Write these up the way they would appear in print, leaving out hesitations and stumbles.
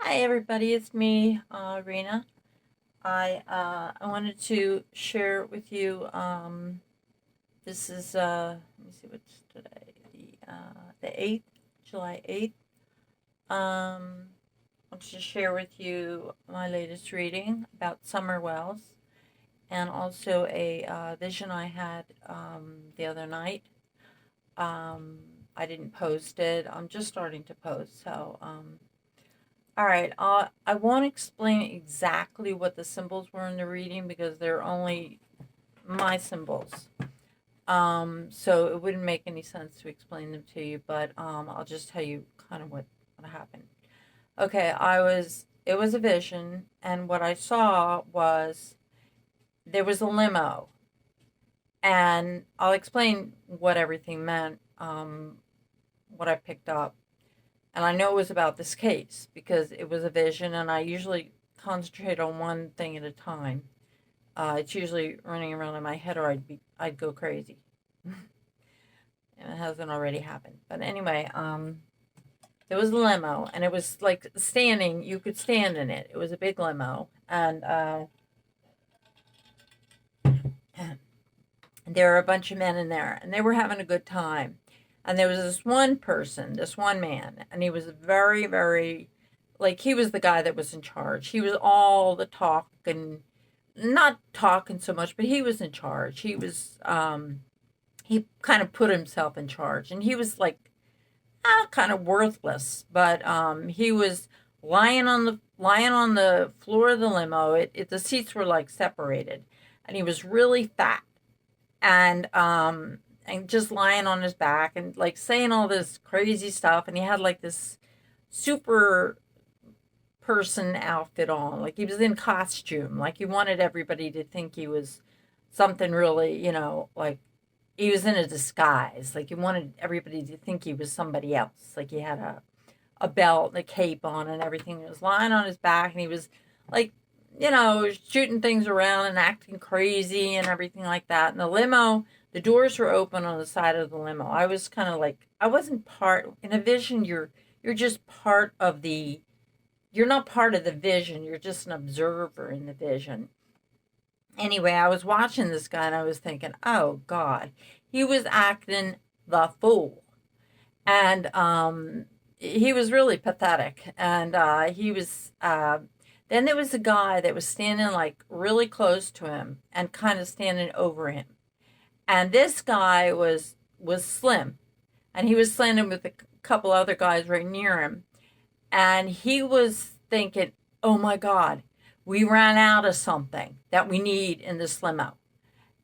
Hi everybody, it's me, Rhaina. I wanted to share with you. This is let me see what's today, the 8th, July 8th. I want to share with you my latest reading about summer wells, and also a vision I had the other night. Um, I didn't post it. I'm just starting to post, so all right, I won't explain exactly what the symbols were in the reading because they're only my symbols. So it wouldn't make any sense to explain them to you, but I'll just tell you kind of what happened. Okay, it was a vision, and what I saw was there was a limo, and I'll explain what everything meant, what I picked up. And I know it was about this case because it was a vision, and I usually concentrate on one thing at a time. It's usually running around in my head, or I'd go crazy. And it hasn't already happened. But anyway, there was a limo, and it was like standing. You could stand in it. It was a big limo, and there were a bunch of men in there, and they were having a good time. And there was this one person, this one man, and he was very, very, like, he was the guy that was in charge. He was all the talk and not talking so much, but he was in charge. He kind of put himself in charge, and he was like, kind of worthless, but he was lying on the floor of the limo. The seats were like separated, and he was really fat, and just lying on his back and like saying all this crazy stuff, and he had like this super person outfit on, like he was in costume, like he wanted everybody to think he was something really, like he was in a disguise, like he wanted everybody to think he was somebody else, like he had a belt and a cape on and everything. He was lying on his back, and he was like, shooting things around and acting crazy and everything like that. And the limo, the doors were open on the side of the limo. I was kind of like, I wasn't part in a vision. You're just part of the. You're not part of the vision. You're just an observer in the vision. Anyway, I was watching this guy and I was thinking, oh God, he was acting the fool, and he was really pathetic. And he was. Then there was a guy that was standing like really close to him and kind of standing over him. And this guy was slim, and he was standing with a couple other guys right near him. And he was thinking, "Oh my God, we ran out of something that we need in this limo,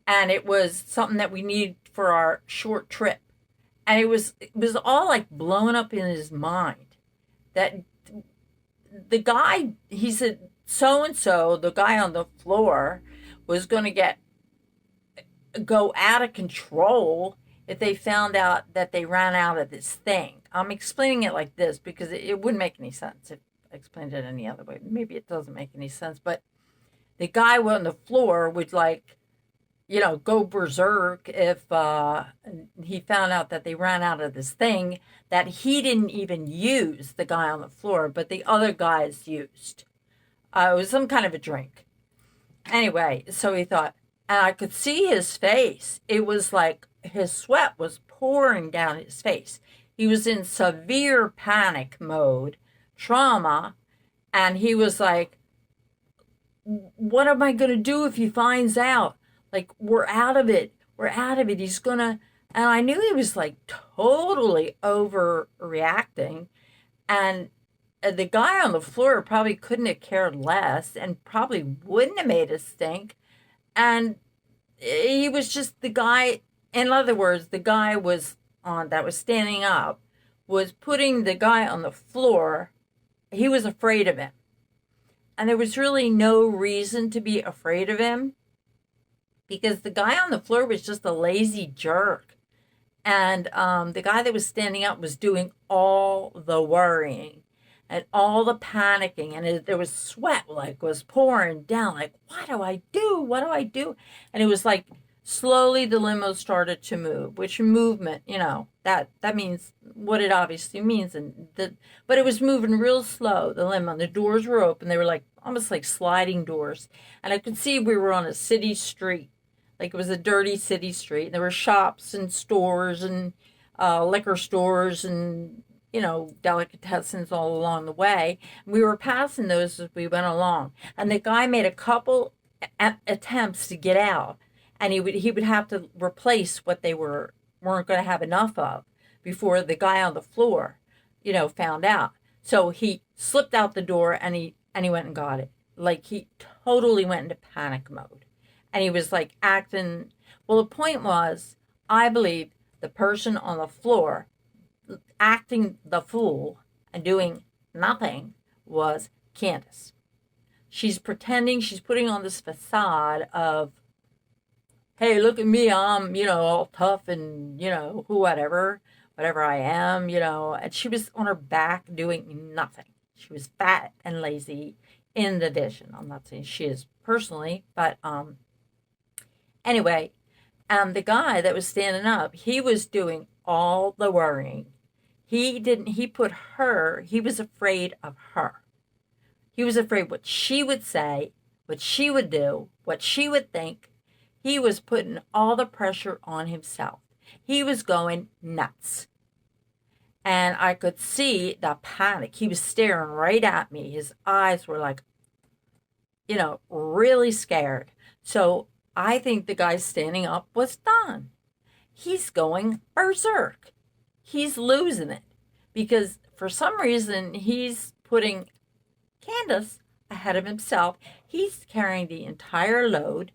and it was something that we need for our short trip." And it was all like blown up in his mind that the guy, he said, so and so, the guy on the floor, was going to go out of control if they found out that they ran out of this thing. I'm explaining it like this because it wouldn't make any sense if I explained it any other way. Maybe it doesn't make any sense, but the guy on the floor would like, go berserk if he found out that they ran out of this thing that he didn't even use, the guy on the floor, but the other guys used. It was some kind of a drink. Anyway, so he thought, and I could see his face. It was like his sweat was pouring down his face. He was in severe panic mode, trauma, and he was like, what am I going to do if he finds out? Like, we're out of it. We're out of it. He's going to. And I knew he was like totally overreacting. And the guy on the floor probably couldn't have cared less and probably wouldn't have made a stink. And he was just the guy. In other words, the guy was on that was standing up was putting the guy on the floor. He was afraid of him. And there was really no reason to be afraid of him because the guy on the floor was just a lazy jerk. And the guy that was standing up was doing all the worrying and all the panicking. And there was sweat like was pouring down. Like, what do I do? What do I do? And it was like Slowly, the limo started to move, which movement, that means what it obviously means. But it was moving real slow, the limo. The doors were open. They were like almost like sliding doors. And I could see we were on a city street. Like it was a dirty city street. There were shops and stores and liquor stores and, delicatessens all along the way. We were passing those as we went along. And the guy made a couple attempts to get out, and he would have to replace what they weren't going to have enough of before the guy on the floor, found out. So he slipped out the door, and he went and got it. Like he totally went into panic mode, and he was like acting. Well, the point was, I believe the person on the floor acting the fool and doing nothing was Candace. She's pretending, she's putting on this facade of, hey, look at me, I'm, all tough and, whatever I am, and she was on her back doing nothing. She was fat and lazy in the vision. I'm not saying she is personally, but anyway, the guy that was standing up, he was doing all the worrying. He was afraid of her. He was afraid what she would say, what she would do, what she would think. He was putting all the pressure on himself. He was going nuts. And I could see the panic. He was staring right at me. His eyes were like, really scared. So I think the guy standing up was done. He's going berserk. He's losing it. Because for some reason, he's putting Candace ahead of himself. He's carrying the entire load.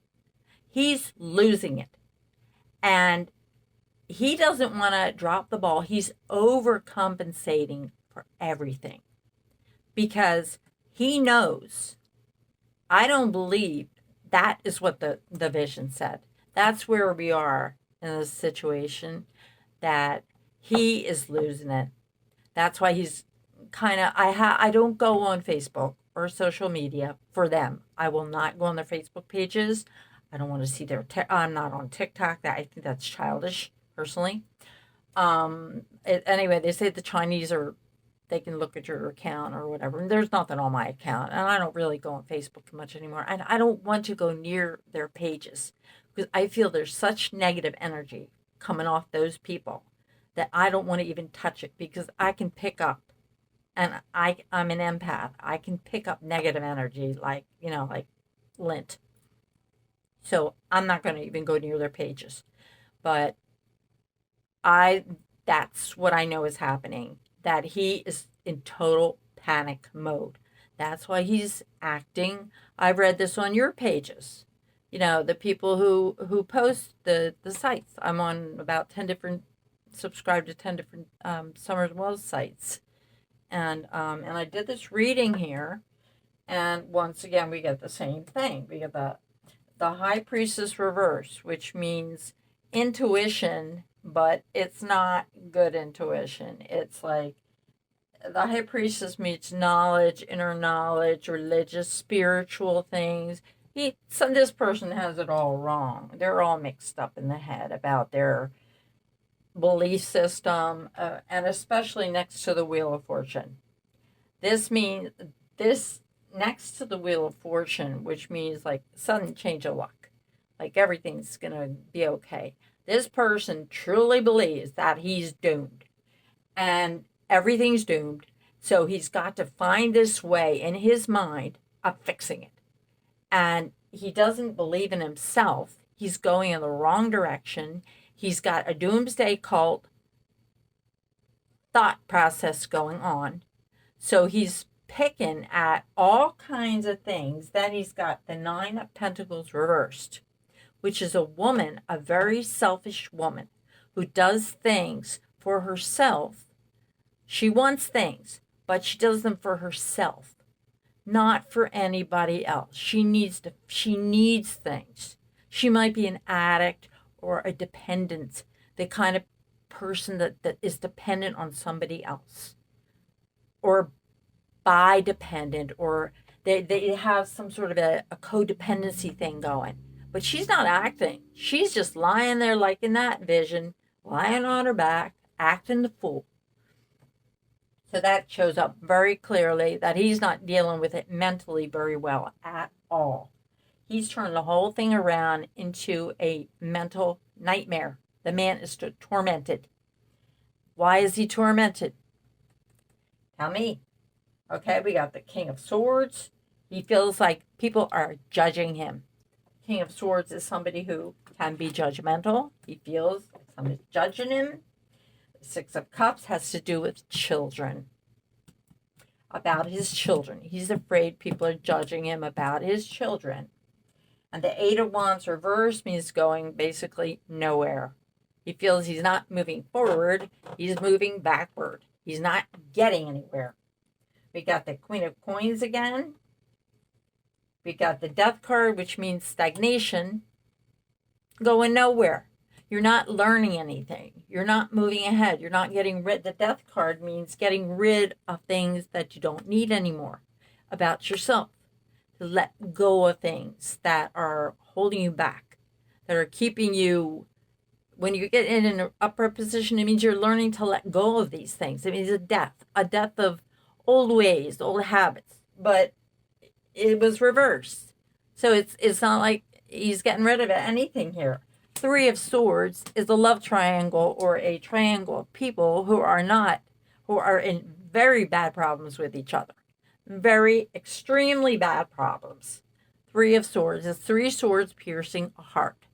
He's losing it. And he doesn't want to drop the ball. He's overcompensating for everything because he knows. I don't believe that is what the vision said. That's where we are in this situation, that he is losing it. That's why he's kind of, I don't go on Facebook or social media for them. I will not go on their Facebook pages. I don't want to see I'm not on TikTok. I think that's childish, personally. Anyway, they say the Chinese they can look at your account or whatever. And there's nothing on my account. And I don't really go on Facebook much anymore. And I don't want to go near their pages because I feel there's such negative energy coming off those people that I don't want to even touch it because I can pick up, and I'm an empath. I can pick up negative energy like lint. So I'm not going to even go near their pages. But that's what I know is happening, that he is in total panic mode. That's why he's acting. I've read this on your pages. The people who post the sites. I'm on about 10 different, subscribed to 10 different Summers Wells sites. And I did this reading here. And once again, we get the same thing. We get the High Priestess reverse, which means intuition, but it's not good intuition. It's like the High Priestess meets knowledge, inner knowledge, religious, spiritual things. This person has it all wrong. They're all mixed up in the head about their belief system, and especially next to the Wheel of Fortune. This next to the Wheel of Fortune, which means like sudden change of luck, like everything's gonna be okay. This person truly believes that he's doomed, and everything's doomed. So he's got to find this way in his mind of fixing it. And he doesn't believe in himself. He's going in the wrong direction. He's got a doomsday cult thought process going on. So he's picking at all kinds of things. Then he's got the Nine of Pentacles reversed, which is a woman, a very selfish woman who does things for herself. She wants things, but she does them for herself, not for anybody else. She needs things. She might be an addict or a dependent, the kind of person that is dependent on somebody else, or bi-dependent, or they have some sort of a codependency thing going. But she's not acting. She's just lying there like in that vision, lying on her back, acting the fool. So that shows up very clearly that he's not dealing with it mentally very well at all. He's turned the whole thing around into a mental nightmare. The man is tormented. Why is he tormented? Tell me. Okay, we got the King of Swords. He feels like people are judging him. King of Swords is somebody who can be judgmental. He feels like somebody's judging him. The Six of Cups has to do with children. About his children. He's afraid people are judging him about his children. And the Eight of Wands reverse means going basically nowhere. He feels he's not moving forward. He's moving backward. He's not getting anywhere. We got the Queen of Coins again. We got the Death card, which means stagnation. Going nowhere. You're not learning anything. You're not moving ahead. You're not getting rid. The Death card means getting rid of things that you don't need anymore about yourself. To let go of things that are holding you back, that are keeping you. When you get in an upper position, it means you're learning to let go of these things. It means a death of old ways, old habits. But it was reversed. So it's not like he's getting rid of anything here. Three of Swords is a love triangle or a triangle of people who are in very bad problems with each other. Very extremely bad problems. Three of Swords is three swords piercing a heart.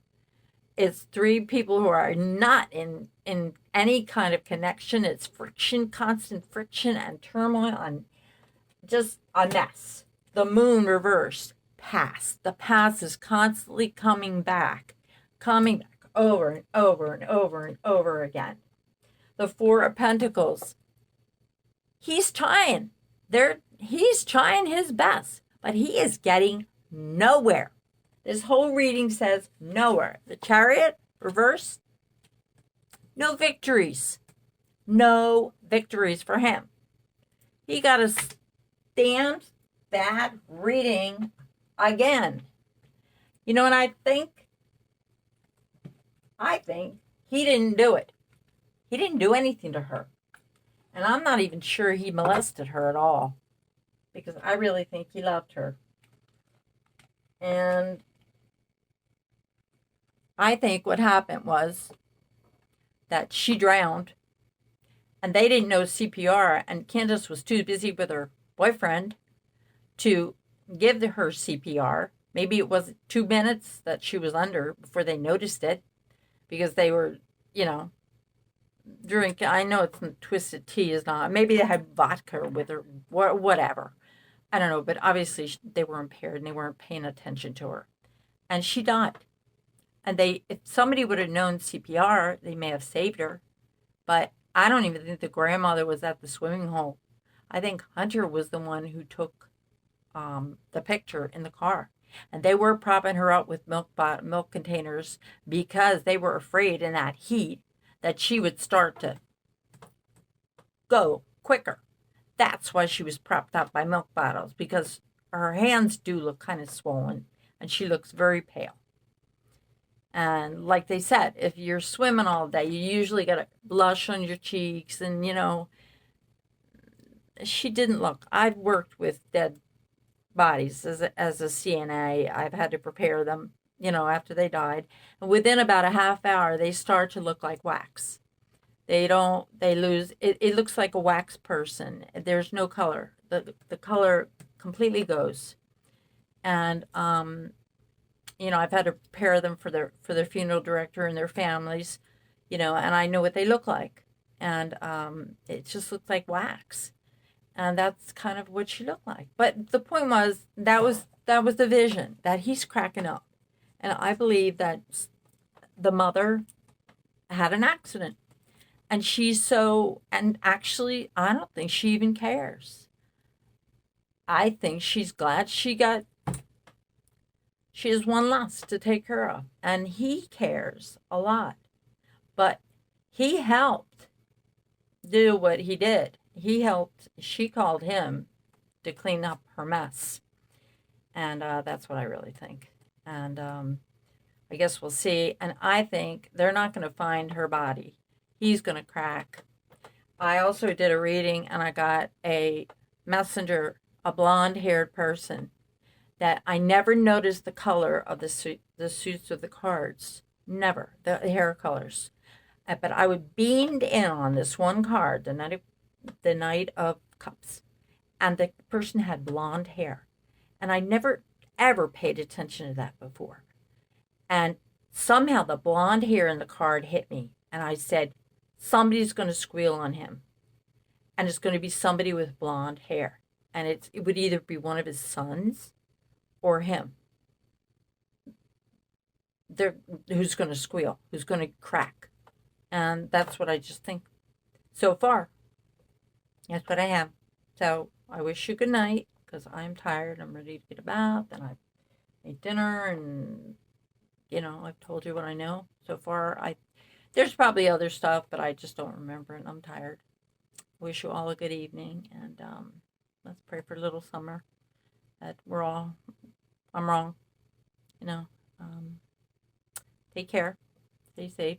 It's three people who are not in any kind of connection. It's friction, constant friction and turmoil and just a mess. The Moon reversed, past. The past is constantly coming back over and over and over and over again. The Four of Pentacles. He's trying. He's trying his best, but he is getting nowhere. This whole reading says nowhere. The Chariot, reverse. No victories. No victories for him. He got a damn bad reading again. You know, and I think he didn't do it. He didn't do anything to her. And I'm not even sure he molested her at all. Because I really think he loved her. And I think what happened was that she drowned. And they didn't know CPR. And Candace was too busy with her boyfriend to give her CPR. Maybe it was 2 minutes that she was under before they noticed it. Because they were, drinking. I know it's twisted tea is not. Maybe they had vodka with her. Whatever. I don't know. But obviously they were impaired and they weren't paying attention to her. And she died. And if somebody would have known CPR, they may have saved her. But I don't even think the grandmother was at the swimming hole. I think Hunter was the one who took the picture in the car. And they were propping her up with milk containers because they were afraid in that heat that she would start to go quicker. That's why she was propped up by milk bottles, because her hands do look kind of swollen and she looks very pale. And like they said, if you're swimming all day, you usually get a blush on your cheeks. And, she didn't look. I've worked with dead bodies as a CNA. I've had to prepare them, after they died. And within about a half hour, they start to look like wax. They lose, it looks like a wax person. There's no color. The color completely goes. And, I've had to prepare them for their funeral director and their families, and I know what they look like. And it just looks like wax. And that's kind of what she looked like. But the point was, that was the vision, that he's cracking up. And I believe that the mother had an accident. And and actually, I don't think she even cares. I think she's glad she has one less to take care of. And he cares a lot. But he helped do what he did. She called him to clean up her mess. And that's what I really think. And I guess we'll see. And I think they're not going to find her body. He's going to crack. I also did a reading and I got a messenger, a blonde haired person that I never noticed the color of the suits of the cards. Never. The hair colors. But I was beamed in on this one card, the Knight of Cups. And the person had blonde hair. And I never ever paid attention to that before. And somehow the blonde hair in the card hit me. And I said, somebody's going to squeal on him. And it's going to be somebody with blonde hair. And it would either be one of his sons or him. Who's going to squeal, who's going to crack. And that's what I just think so far. That's what I have. So I wish you good night because I'm tired. I'm ready to get a bath and I've made dinner and, I've told you what I know so far. There's probably other stuff, but I just don't remember it and I'm tired. I wish you all a good evening and let's pray for little Summer that I'm wrong, Take care. Stay safe.